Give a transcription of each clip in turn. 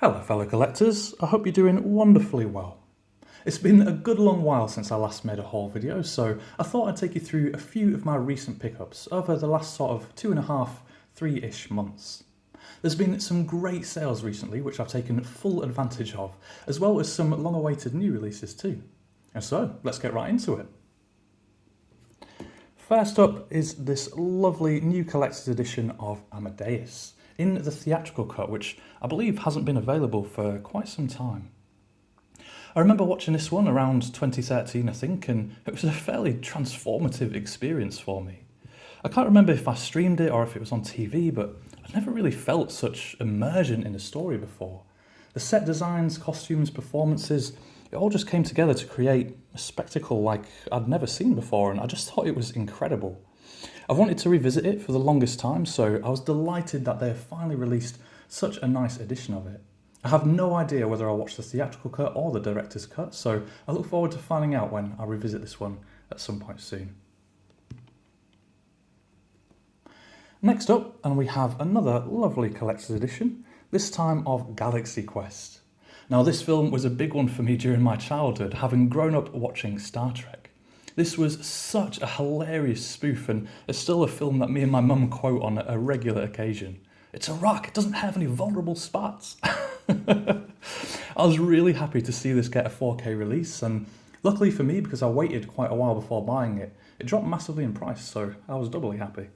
Hello fellow collectors, I hope you're doing wonderfully well. It's been a good long while since I last made a haul video, so I thought I'd take you through a few of my recent pickups over the last sort of 2.5, 3-ish months. There's been some great sales recently which I've taken full advantage of, as well as some long-awaited new releases too. And so, let's get right into it. First up is this lovely new collector's edition of Amadeus, in the theatrical cut, which I believe hasn't been available for quite some time. I remember watching this one around 2013, I think, and it was a fairly transformative experience for me. I can't remember if I streamed it or if it was on TV, but I've never really felt such immersion in a story before. The set designs, costumes, performances, it all just came together to create a spectacle like I'd never seen before, and I just thought it was incredible. I've wanted to revisit it for the longest time, so I was delighted that they have finally released such a nice edition of it. I have no idea whether I'll watch the theatrical cut or the director's cut, so I look forward to finding out when I revisit this one at some point soon. Next up, and we have another lovely collector's edition, this time of Galaxy Quest. Now this film was a big one for me during my childhood, having grown up watching Star Trek. This was such a hilarious spoof, and it's still a film that me and my mum quote on a regular occasion. It's a rock, it doesn't have any vulnerable spots. I was really happy to see this get a 4K release, and luckily for me, because I waited quite a while before buying it, it dropped massively in price, so I was doubly happy.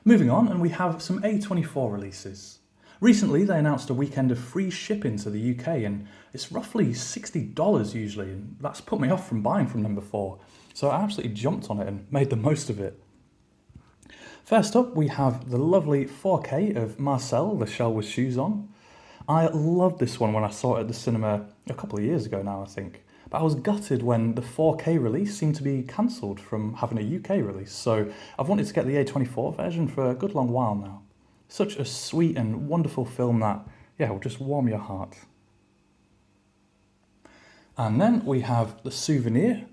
Moving on, and we have some A24 releases. Recently, they announced a weekend of free shipping to the UK, and it's roughly $60 usually, and that's put me off from buying from them before, so I absolutely jumped on it and made the most of it. First up, we have the lovely 4K of Marcel, the Shell with Shoes On. I loved this one when I saw it at the cinema a couple of years ago now, I think, but I was gutted when the 4K release seemed to be cancelled from having a UK release, so I've wanted to get the A24 version for a good long while now. Such a sweet and wonderful film that, yeah, will just warm your heart. And then we have The Souvenir,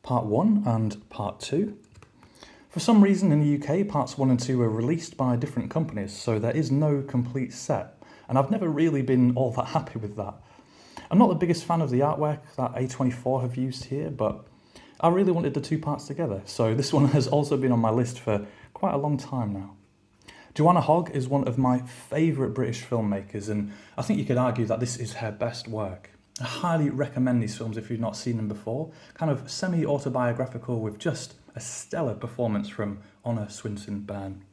Part 1 and Part 2. For some reason in the UK, Parts 1 and 2 were released by different companies, so there is no complete set, and I've never really been all that happy with that. I'm not the biggest fan of the artwork that A24 have used here, but I really wanted the two parts together, so this one has also been on my list for quite a long time now. Joanna Hogg is one of my favourite British filmmakers, and I think you could argue that this is her best work. I highly recommend these films if you've not seen them before, kind of semi-autobiographical with just a stellar performance from Honor Swinton-Byrne.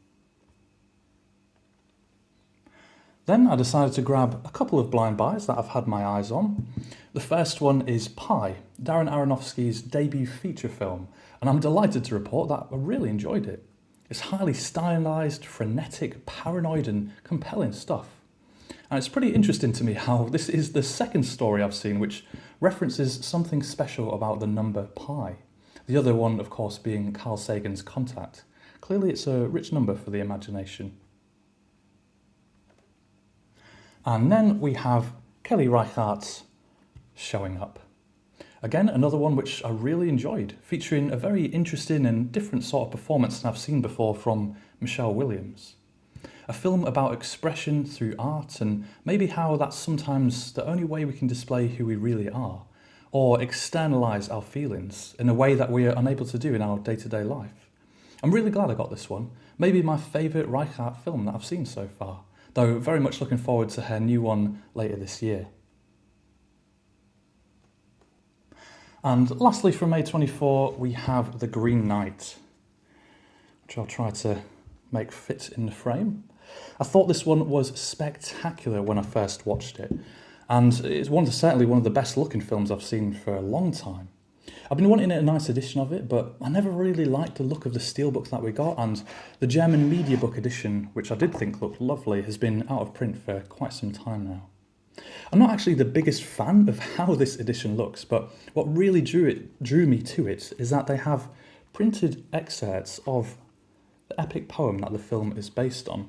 Then I decided to grab a couple of blind buys that I've had my eyes on. The first one is Pi, Darren Aronofsky's debut feature film, and I'm delighted to report that I really enjoyed it. It's highly stylised, frenetic, paranoid and compelling stuff. And it's pretty interesting to me how this is the second story I've seen which references something special about the number pi. The other one, of course, being Carl Sagan's Contact. Clearly it's a rich number for the imagination. And then we have Kelly Reichardt's Showing Up. Again, another one which I really enjoyed, featuring a very interesting and different sort of performance than I've seen before from Michelle Williams. A film about expression through art and maybe how that's sometimes the only way we can display who we really are, or externalise our feelings in a way that we are unable to do in our day-to-day life. I'm really glad I got this one, maybe my favourite Reichart film that I've seen so far, though very much looking forward to her new one later this year. And lastly from A24 we have The Green Knight, which I'll try to make fit in the frame. I thought this one was spectacular when I first watched it, and it's certainly one of the best looking films I've seen for a long time. I've been wanting a nice edition of it, but I never really liked the look of the steelbooks that we got, and the German media book edition, which I did think looked lovely, has been out of print for quite some time now. I'm not actually the biggest fan of how this edition looks, but what really drew me to it is that they have printed excerpts of the epic poem that the film is based on,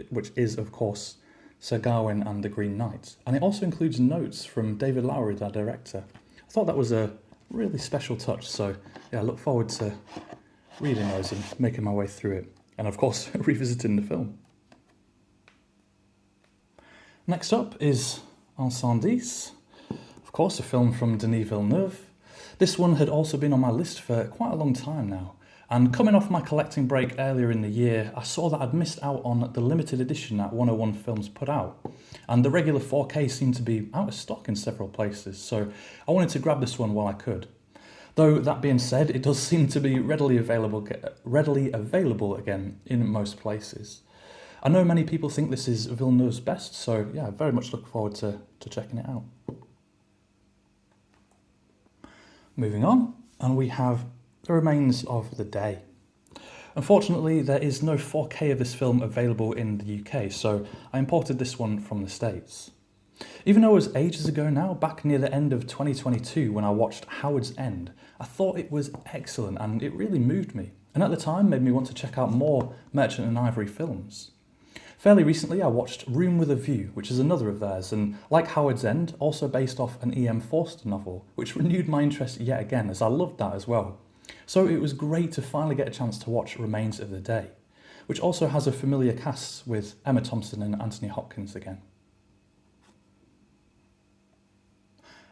which is, of course, Sir Gawain and the Green Knight. And it also includes notes from David Lowery, the director. I thought that was a really special touch, so yeah, I look forward to reading those and making my way through it. And of course, revisiting the film. Next up is Incendies, of course a film from Denis Villeneuve. This one had also been on my list for quite a long time now, and coming off my collecting break earlier in the year, I saw that I'd missed out on the limited edition that 101 Films put out, and the regular 4K seemed to be out of stock in several places, so I wanted to grab this one while I could. Though that being said, it does seem to be readily available again in most places. I know many people think this is Villeneuve's best, so yeah, I very much look forward to checking it out. Moving on, and we have The Remains of the Day. Unfortunately, there is no 4K of this film available in the UK, so I imported this one from the States. Even though it was ages ago now, back near the end of 2022 when I watched Howard's End, I thought it was excellent and it really moved me, and at the time made me want to check out more Merchant and Ivory films. Fairly recently I watched Room with a View, which is another of theirs, and like Howard's End, also based off an E.M. Forster novel, which renewed my interest yet again as I loved that as well. So it was great to finally get a chance to watch Remains of the Day, which also has a familiar cast with Emma Thompson and Anthony Hopkins again.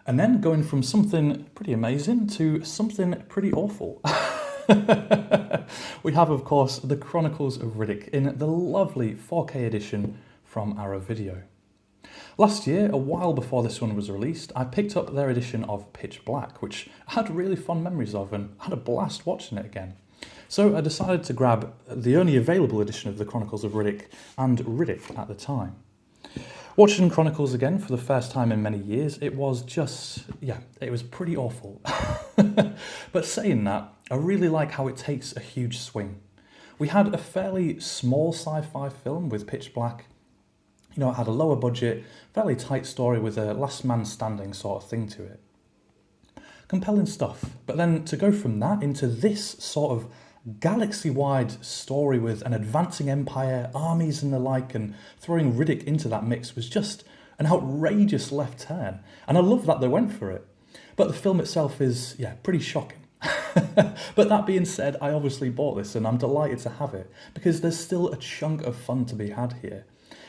And then going from something pretty amazing to something pretty awful. We have, of course, the Chronicles of Riddick in the lovely 4K edition from Arrow Video. Last year, a while before this one was released, I picked up their edition of Pitch Black, which I had really fond memories of and had a blast watching it again. So I decided to grab the only available edition of the Chronicles of Riddick and Riddick at the time. Watching Chronicles again for the first time in many years, it was just, it was pretty awful. But saying that, I really like how it takes a huge swing. We had a fairly small sci-fi film with Pitch Black. You know, it had a lower budget, fairly tight story with a last man standing sort of thing to it. Compelling stuff. But then to go from that into this sort of galaxy-wide story with an advancing empire, armies and the like, and throwing Riddick into that mix was just an outrageous left turn. And I love that they went for it. But the film itself is, pretty shocking. But that being said, I obviously bought this and I'm delighted to have it, because there's still a chunk of fun to be had here,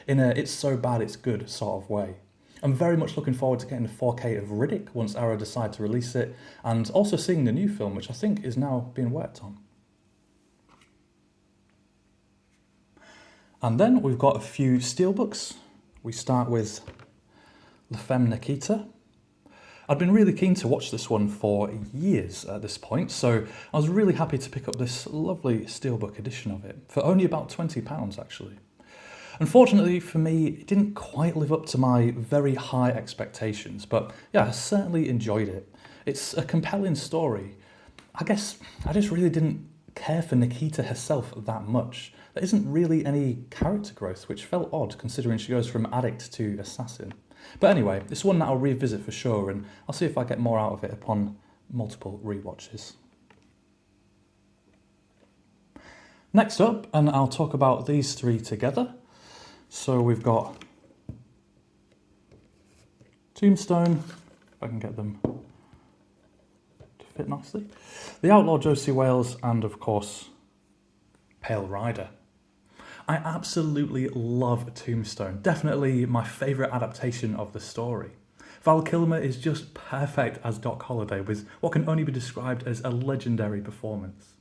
in a it's so bad it's good sort of way. I'm very much looking forward to getting the 4K of Riddick once Arrow decide to release it, and also seeing the new film, which I think is now being worked on. And then we've got a few Steelbooks. We start with the Femme Nikita. I'd been really keen to watch this one for years at this point, so I was really happy to pick up this lovely Steelbook edition of it, for only about £20 actually. Unfortunately for me, it didn't quite live up to my very high expectations, but I certainly enjoyed it. It's a compelling story. I guess I just really didn't care for Nikita herself that much. There isn't really any character growth, which felt odd considering she goes from addict to assassin. But anyway, it's one that I'll revisit for sure, and I'll see if I get more out of it upon multiple rewatches. Next up, and I'll talk about these three together. So we've got Tombstone, if I can get them to fit nicely, The Outlaw Josie Wales, and of course, Pale Rider. I absolutely love Tombstone, definitely my favourite adaptation of the story. Val Kilmer is just perfect as Doc Holliday with what can only be described as a legendary performance.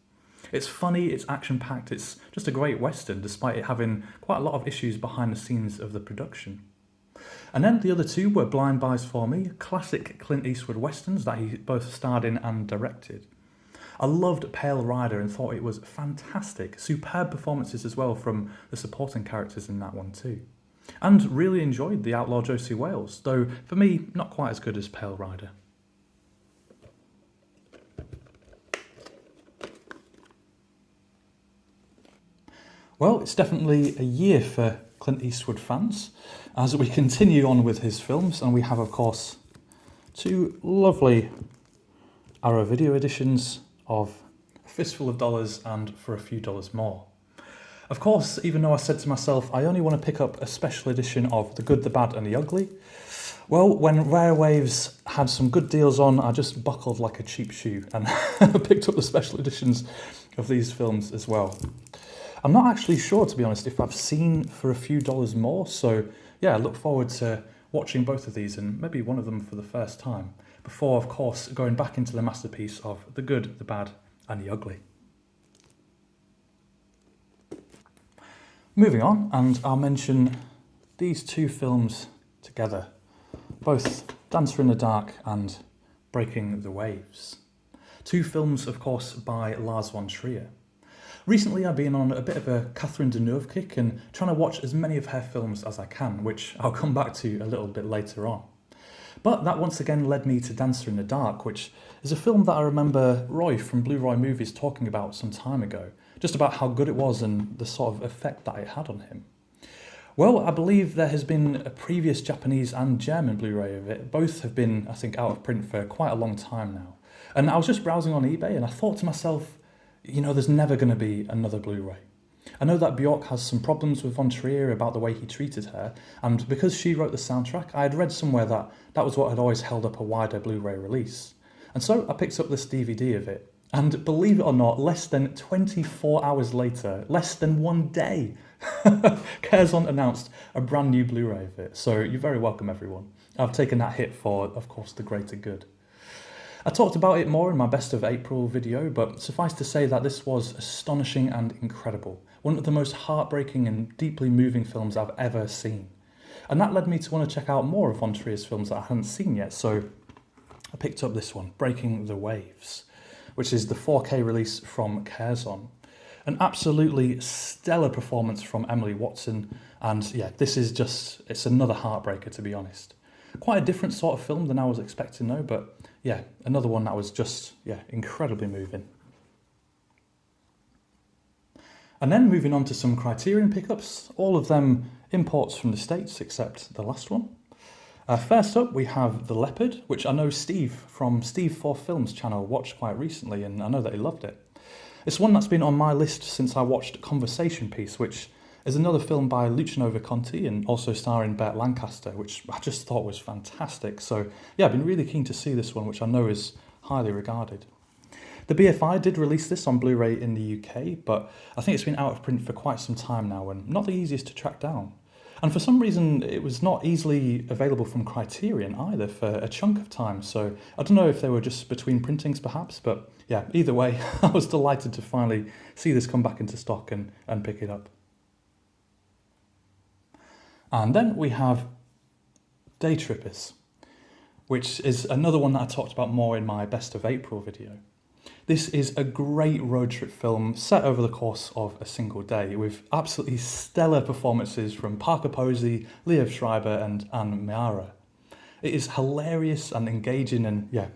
It's funny, it's action-packed, it's just a great western despite it having quite a lot of issues behind the scenes of the production. And then the other two were Blind Buys for Me, classic Clint Eastwood westerns that he both starred in and directed. I loved Pale Rider and thought it was fantastic. Superb performances as well from the supporting characters in that one too. And really enjoyed The Outlaw Josie Wales, though for me, not quite as good as Pale Rider. Well, it's definitely a year for Clint Eastwood fans as we continue on with his films, and we have, of course, two lovely Arrow Video editions of A Fistful of Dollars and For a Few Dollars More. Of course, even though I said to myself, I only want to pick up a special edition of The Good, the Bad and the Ugly, well, when Rare Waves had some good deals on, I just buckled like a cheap shoe and picked up the special editions of these films as well. I'm not actually sure, to be honest, if I've seen for a few dollars more, so yeah, I look forward to watching both of these and maybe one of them for the first time, before, of course, going back into the masterpiece of the good, the bad, and the ugly. Moving on, and I'll mention these two films together, both Dancer in the Dark and Breaking the Waves. Two films, of course, by Lars von Trier. Recently I've been on a bit of a Katherine Deneuve kick and trying to watch as many of her films as I can, which I'll come back to a little bit later on. But that once again led me to Dancer in the Dark, which is a film that I remember Roy from Bluray Movies talking about some time ago, just about how good it was and the sort of effect that it had on him. Well, I believe there has been a previous Japanese and German Blu-ray of it. Both have been, I think, out of print for quite a long time now. And I was just browsing on eBay and I thought to myself, you know, there's never going to be another Blu-ray. I know that Björk has some problems with von Trier about the way he treated her, and because she wrote the soundtrack, I had read somewhere that that was what had always held up a wider Blu-ray release. And so I picked up this DVD of it, and believe it or not, less than 24 hours later, less than one day, Curzon announced a brand new Blu-ray of it. So you're very welcome, everyone. I've taken that hit for, of course, the greater good. I talked about it more in my Best of April video, but suffice to say that this was astonishing and incredible. One of the most heartbreaking and deeply moving films I've ever seen. And that led me to want to check out more of von Trier's films that I hadn't seen yet, so I picked up this one, Breaking the Waves, which is the 4K release from Curzon. An absolutely stellar performance from Emily Watson, and yeah, this is just, it's another heartbreaker, to be honest. Quite a different sort of film than I was expecting though, but yeah, another one that was just, yeah, incredibly moving. And then moving on to some Criterion pickups, all of them imports from the States except the last one. First up, we have The Leopard, which I know Steve from Steve4Films channel watched quite recently, and I know that he loved it. It's one that's been on my list since I watched Conversation Piece, which is another film by Luciano Visconti and also starring Burt Lancaster, which I just thought was fantastic. So yeah, I've been really keen to see this one, which I know is highly regarded. The BFI did release this on Blu-ray in the UK, but I think it's been out of print for quite some time now and not the easiest to track down. And for some reason, it was not easily available from Criterion either for a chunk of time, so I don't know if they were just between printings perhaps, but yeah, either way, I was delighted to finally see this come back into stock and pick it up. And then we have Day Trippers, which is another one that I talked about more in my Best of April video. This is a great road trip film set over the course of a single day with absolutely stellar performances from Parker Posey, Liev Schreiber and Anne Meara. It is hilarious and engaging and yeah,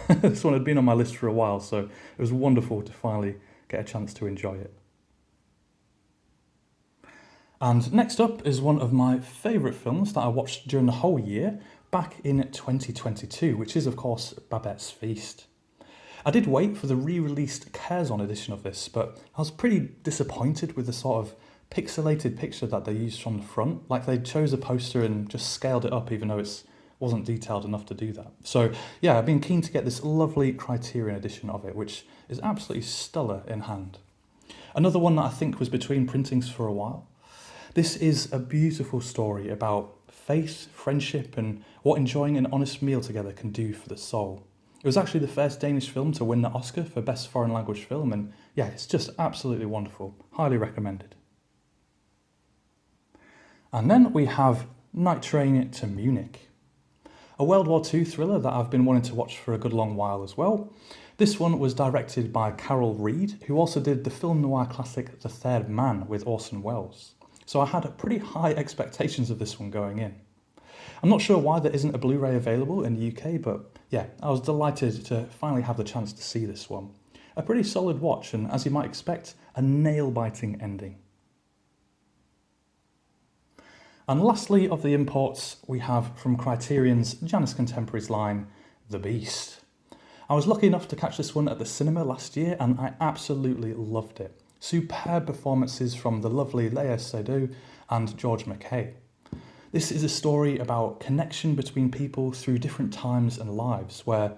this one had been on my list for a while, so it was wonderful to finally get a chance to enjoy it. And next up is one of my favourite films that I watched during the whole year back in 2022, which is of course Babettes Feast. I did wait for the re-released Curzon edition of this, but I was pretty disappointed with the sort of pixelated picture that they used from the front. Like they chose a poster and just scaled it up even though it wasn't detailed enough to do that. So yeah, I've been keen to get this lovely Criterion edition of it, which is absolutely stellar in hand. Another one that I think was between printings for a while. This is a beautiful story about faith, friendship, and what enjoying an honest meal together can do for the soul. It was actually the first Danish film to win the Oscar for Best Foreign Language Film, and yeah, it's just absolutely wonderful. Highly recommended. And then we have Night Train to Munich, a World War II thriller that I've been wanting to watch for a good long while as well. This one was directed by Carol Reed, who also did the film noir classic The Third Man with Orson Welles. So I had pretty high expectations of this one going in. I'm not sure why there isn't a Blu-ray available in the UK, but yeah, I was delighted to finally have the chance to see this one. A pretty solid watch, and as you might expect, a nail-biting ending. And lastly of the imports, we have from Criterion's Janus Contemporaries line, The Beast. I was lucky enough to catch this one at the cinema last year, and I absolutely loved it. Superb performances from the lovely Léa Seydoux and George McKay. This is a story about connection between people through different times and lives, where,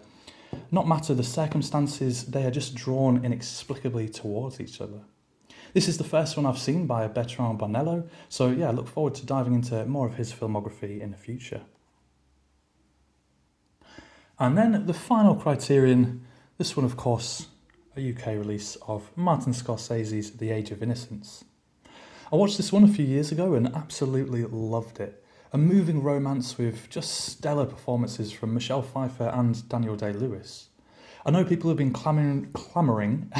not matter the circumstances, they are just drawn inexplicably towards each other. This is the first one I've seen by Bertrand Bonello, so yeah, I look forward to diving into more of his filmography in the future. And then the final Criterion, this one of course, a UK release of Martin Scorsese's The Age of Innocence. I watched this one a few years ago and absolutely loved it. A moving romance with just stellar performances from Michelle Pfeiffer and Daniel Day-Lewis. I know people have been clamouring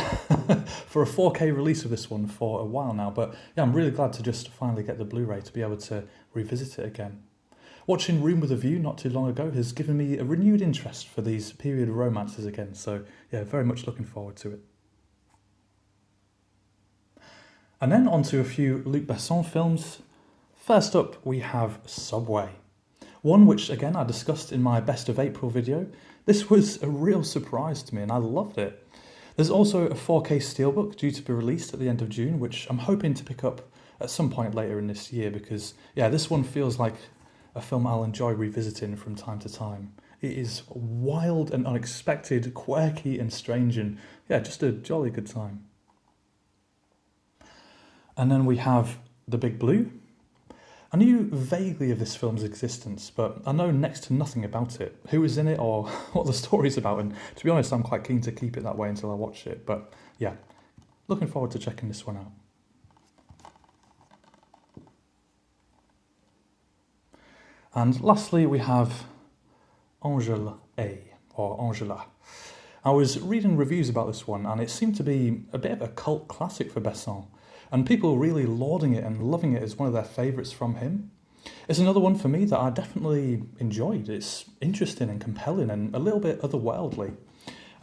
for a 4K release of this one for a while now, but yeah, I'm really glad to just finally get the Blu-ray to be able to revisit it again. Watching Room with a View not too long ago has given me a renewed interest for these period romances again, so yeah, very much looking forward to it. And then on to a few Luc Besson films. First up we have Subway, one which again I discussed in my Best of April video. This was a real surprise to me and I loved it. There's also a 4K Steelbook due to be released at the end of June, which I'm hoping to pick up at some point later in this year because yeah, this one feels like a film I'll enjoy revisiting from time to time. It is wild and unexpected, quirky and strange, and yeah, just a jolly good time. And then we have The Big Blue. I knew vaguely of this film's existence, but I know next to nothing about it, who is in it or what the story's about, and to be honest, I'm quite keen to keep it that way until I watch it, but yeah, looking forward to checking this one out. And lastly, we have Angela A, or Angela. I was reading reviews about this one, and it seemed to be a bit of a cult classic for Besson, and people really lauding it and loving it as one of their favourites from him. It's another one for me that I definitely enjoyed. It's interesting and compelling and a little bit otherworldly,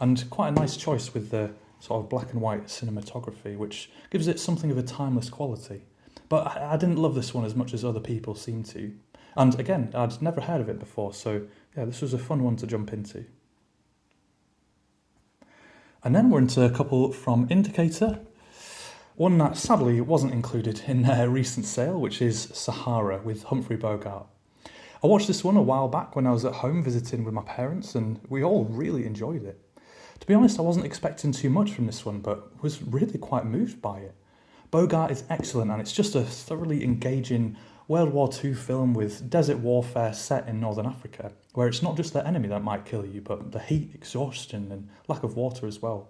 and quite a nice choice with the sort of black and white cinematography, which gives it something of a timeless quality. But I didn't love this one as much as other people seem to. And again, I'd never heard of it before, so yeah, this was a fun one to jump into. And then we're into a couple from Indicator. One that sadly wasn't included in their recent sale, which is Sahara with Humphrey Bogart. I watched this one a while back when I was at home visiting with my parents, and we all really enjoyed it. To be honest, I wasn't expecting too much from this one, but was really quite moved by it. Bogart is excellent, and it's just a thoroughly engaging World War II film with desert warfare set in Northern Africa, where it's not just the enemy that might kill you, but the heat, exhaustion and lack of water as well.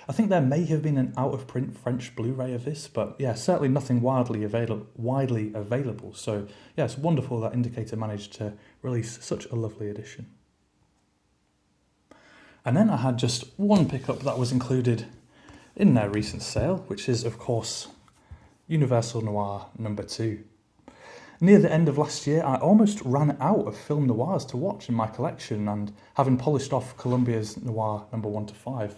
I think there may have been an out-of-print French Blu-ray of this, but yeah, certainly nothing widely available, so yeah, it's wonderful that Indicator managed to release such a lovely edition. And then I had just one pickup that was included in their recent sale, which is of course Universal Noir number 2. Near the end of last year, I almost ran out of film noirs to watch in my collection, and having polished off Columbia's Noir number 1 to 5,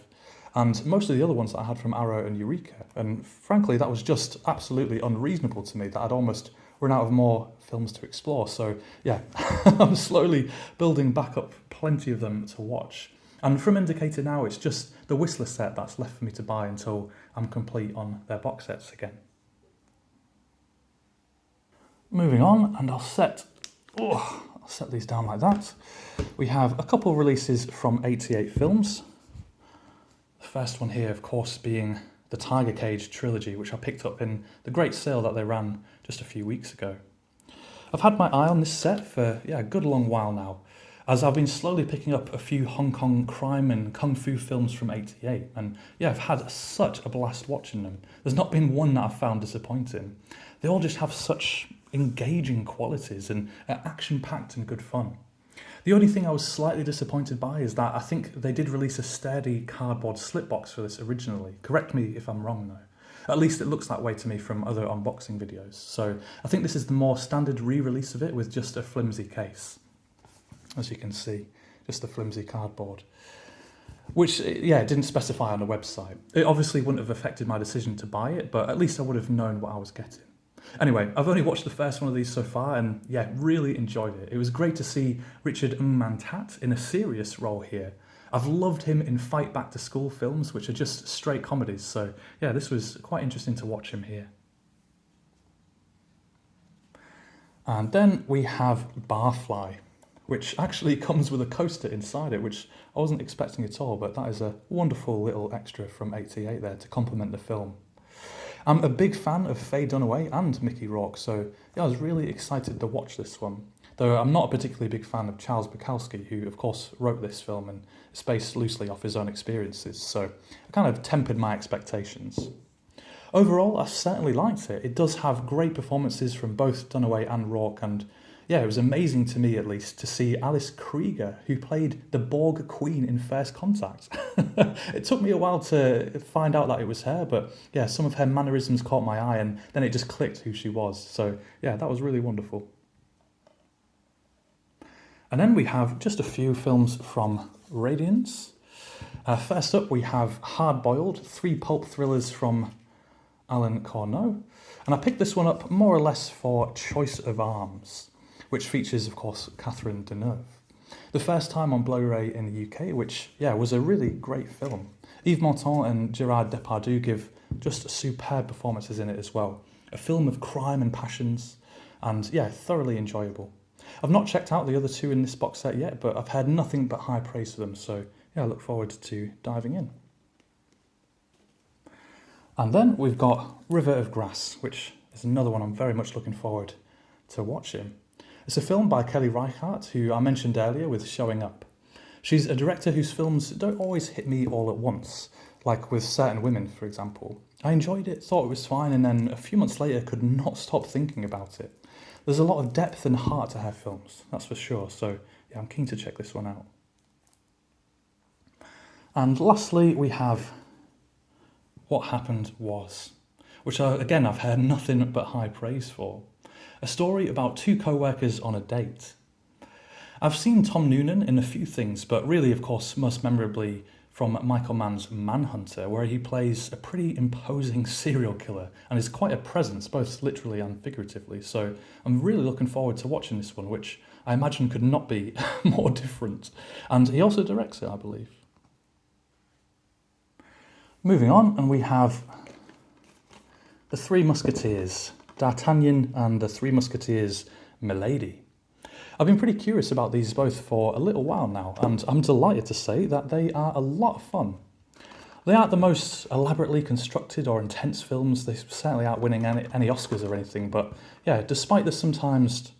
and most of the other ones that I had from Arrow and Eureka, and frankly that was just absolutely unreasonable to me that I'd almost run out of more films to explore, so yeah, I'm slowly building back up plenty of them to watch. And from Indicator now, it's just the Whistler set that's left for me to buy until I'm complete on their box sets again. Moving on, and I'll set these down like that. We have a couple releases from 88 Films. The first one here, of course, being the Tiger Cage trilogy, which I picked up in the great sale that they ran just a few weeks ago. I've had my eye on this set for a good long while now, as I've been slowly picking up a few Hong Kong crime and kung fu films from 88, and I've had such a blast watching them. There's not been one that I've found disappointing. They all just have such engaging qualities and are action-packed and good fun. The only thing I was slightly disappointed by is that I think they did release a sturdy cardboard slipbox for this originally. Correct me if I'm wrong though. At least it looks that way to me from other unboxing videos. So I think this is the more standard re-release of it with just a flimsy case. As you can see, just the flimsy cardboard. Which, it didn't specify on the website. It obviously wouldn't have affected my decision to buy it, but at least I would have known what I was getting. Anyway, I've only watched the first one of these so far and really enjoyed it. It was great to see Richard Ng Man Tat in a serious role here. I've loved him in Fight Back to School films, which are just straight comedies, so this was quite interesting to watch him here. And then we have Barfly, which actually comes with a coaster inside it, which I wasn't expecting at all, but that is a wonderful little extra from 88 there to complement the film. I'm a big fan of Faye Dunaway and Mickey Rourke, so yeah, I was really excited to watch this one. Though I'm not a particularly big fan of Charles Bukowski, who of course wrote this film and is based loosely off his own experiences, so I kind of tempered my expectations. Overall, I certainly liked it. It does have great performances from both Dunaway and Rourke, and yeah, it was amazing to me at least to see Alice Krieger, who played the Borg Queen in First Contact. It took me a while to find out that it was her, but yeah, some of her mannerisms caught my eye and then it just clicked who she was. So yeah, that was really wonderful. And then we have just a few films from Radiance. First up, we have Hard Boiled, 3 pulp thrillers from Alan Corneau. And I picked this one up more or less for choice of arms, which features, of course, Katherine Deneuve. The first time on Blu-ray in the UK, which, yeah, was a really great film. Yves Montand and Gérard Depardieu give just superb performances in it as well. A film of crime and passions, and yeah, thoroughly enjoyable. I've not checked out the other 2 in this box set yet, but I've heard nothing but high praise for them, so yeah, I look forward to diving in. And then we've got River of Grass, which is another one I'm very much looking forward to watching. It's a film by Kelly Reichart, who I mentioned earlier with Showing Up. She's a director whose films don't always hit me all at once, like with Certain Women, for example. I enjoyed it, thought it was fine, and then a few months later could not stop thinking about it. There's a lot of depth and heart to her films, that's for sure, so yeah, I'm keen to check this one out. And lastly, we have What Happened Was, which again I've heard nothing but high praise for. A story about 2 co-workers on a date. I've seen Tom Noonan in a few things, but really, of course, most memorably from Michael Mann's Manhunter, where he plays a pretty imposing serial killer and is quite a presence, both literally and figuratively. So I'm really looking forward to watching this one, which I imagine could not be more different. And he also directs it, I believe. Moving on, and we have The Three Musketeers, D'Artagnan and the Three Musketeers, Milady. I've been pretty curious about these both for a little while now, and I'm delighted to say that they are a lot of fun. They aren't the most elaborately constructed or intense films, they certainly aren't winning any Oscars or anything, but yeah, despite the sometimes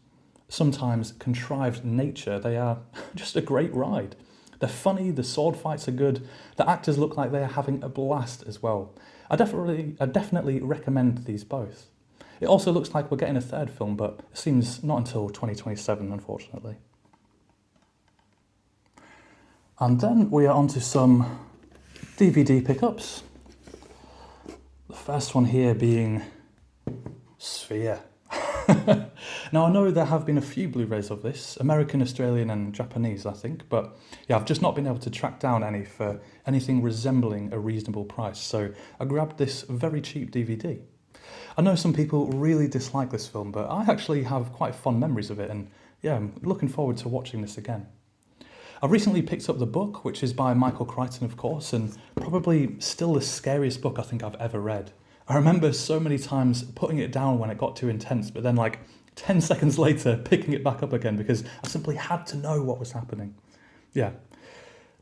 contrived nature, they are just a great ride. They're funny, the sword fights are good, the actors look like they are having a blast as well. I definitely recommend these both. It also looks like we're getting a third film, but it seems not until 2027, unfortunately. And then we are on to some DVD pickups. The first one here being Sphere. Now, I know there have been a few Blu-rays of this, American, Australian and Japanese, I think, but yeah, I've just not been able to track down any for anything resembling a reasonable price, so I grabbed this very cheap DVD. I know some people really dislike this film, but I actually have quite fond memories of it, and yeah, I'm looking forward to watching this again. I recently picked up the book, which is by Michael Crichton, of course, and probably still the scariest book I think I've ever read. I remember so many times putting it down when it got too intense, but then like 10 seconds later picking it back up again because I simply had to know what was happening. Yeah,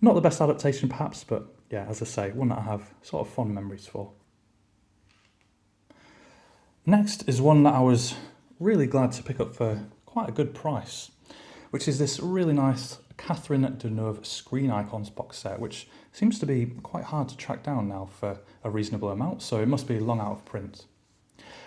not the best adaptation perhaps, but yeah, as I say, one that I have sort of fond memories for. Next is one that I was really glad to pick up for quite a good price, which is this really nice Katherine Deneuve Screen Icons box set, which seems to be quite hard to track down now for a reasonable amount, so it must be long out of print.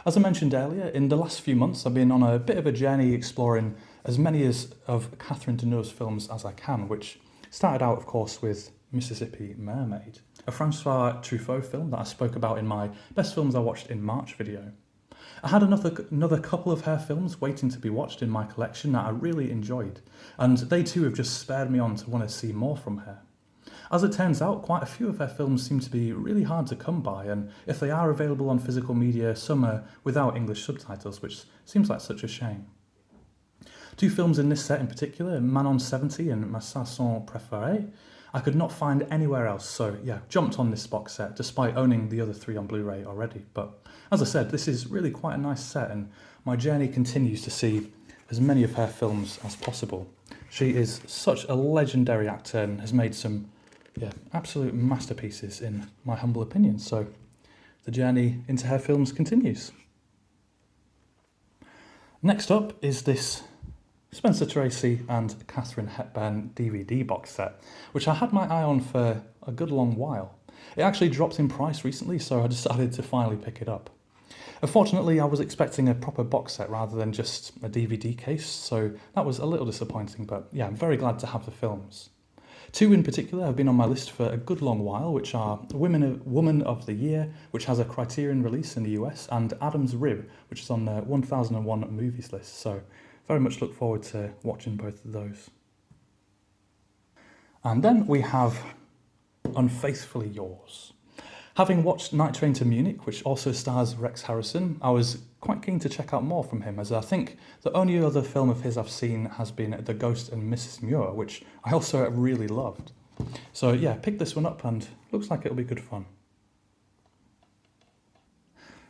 As I mentioned earlier, in the last few months I've been on a bit of a journey exploring as many of Katherine Deneuve's films as I can, which started out, of course, with Mississippi Mermaid, a Francois Truffaut film that I spoke about in my Best Films I Watched in March video. I had another couple of her films waiting to be watched in my collection that I really enjoyed, and they too have just spurred me on to want to see more from her. As it turns out, quite a few of her films seem to be really hard to come by, and if they are available on physical media, some are without English subtitles, which seems like such a shame. 2 films in this set in particular, Manon 70 and Ma Chanson Préférée, I could not find anywhere else, so yeah, jumped on this box set despite owning the other 3 on Blu-ray already. But as I said, this is really quite a nice set, and my journey continues to see as many of her films as possible. She is such a legendary actor and has made some absolute masterpieces in my humble opinion, so the journey into her films continues. Next up is this Spencer Tracy and Katherine Hepburn DVD box set, which I had my eye on for a good long while. It actually dropped in price recently, so I decided to finally pick it up. Unfortunately, I was expecting a proper box set rather than just a DVD case, so that was a little disappointing, but yeah, I'm very glad to have the films. Two in particular have been on my list for a good long while, which are Woman of the Year, which has a Criterion release in the US, and Adam's Rib, which is on the 1001 movies list, so very much look forward to watching both of those. And then we have Unfaithfully Yours. Having watched Night Train to Munich, which also stars Rex Harrison, I was quite keen to check out more from him, as I think the only other film of his I've seen has been The Ghost and Mrs. Muir, which I also really loved. So yeah, picked this one up and looks like it'll be good fun.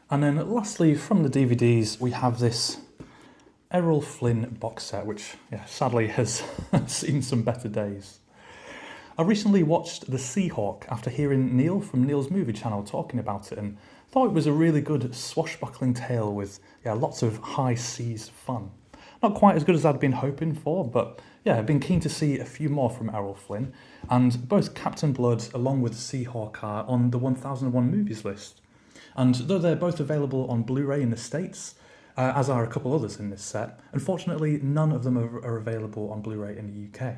And then lastly, from the DVDs, we have this Errol Flynn box set, which yeah, sadly has seen some better days. I recently watched The Seahawk after hearing Neil from Neil's Movie Channel talking about it, and thought it was a really good swashbuckling tale with lots of high seas fun. Not quite as good as I'd been hoping for, but yeah, I've been keen to see a few more from Errol Flynn, and both Captain Blood along with Seahawk are on the 1001 movies list. And though they're both available on Blu-ray in the States, as are a couple others in this set, unfortunately none of them are available on Blu-ray in the UK.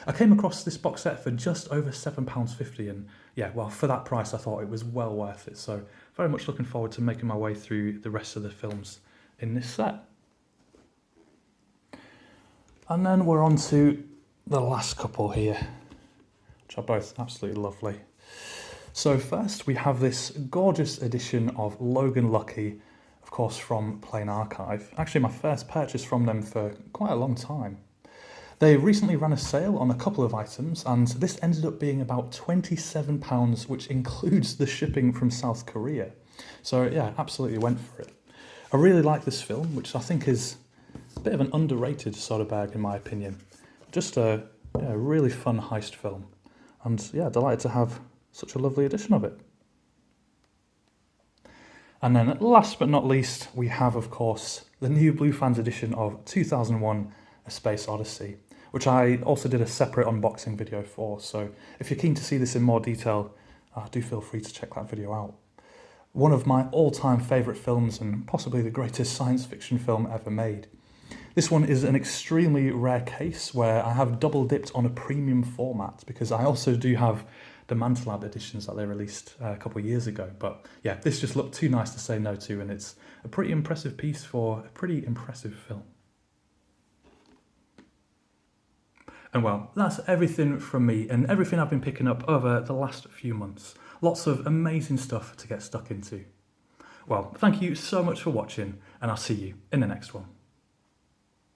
I came across this box set for just over £7.50, and yeah, well, for that price I thought it was well worth it, so very much looking forward to making my way through the rest of the films in this set. And then we're on to the last couple here, which are both absolutely lovely. So first we have this gorgeous edition of Logan Lucky, of course from Plain Archive. Actually my first purchase from them for quite a long time. They recently ran a sale on a couple of items, and this ended up being about £27, which includes the shipping from South Korea. So yeah, absolutely went for it. I really like this film, which I think is a bit of an underrated Soderbergh in my opinion. Just a really fun heist film, and yeah, delighted to have such a lovely edition of it. And then last but not least, we have of course the new Blue Fans edition of 2001 A Space Odyssey, which I also did a separate unboxing video for, so if you're keen to see this in more detail, do feel free to check that video out. One of my all-time favourite films and possibly the greatest science fiction film ever made. This one is an extremely rare case where I have double dipped on a premium format, because I also do have the Mantelab editions that they released a couple of years ago, but yeah, this just looked too nice to say no to, and it's a pretty impressive piece for a pretty impressive film. And well, that's everything from me and everything I've been picking up over the last few months. Lots of amazing stuff to get stuck into. Well, thank you so much for watching, and I'll see you in the next one.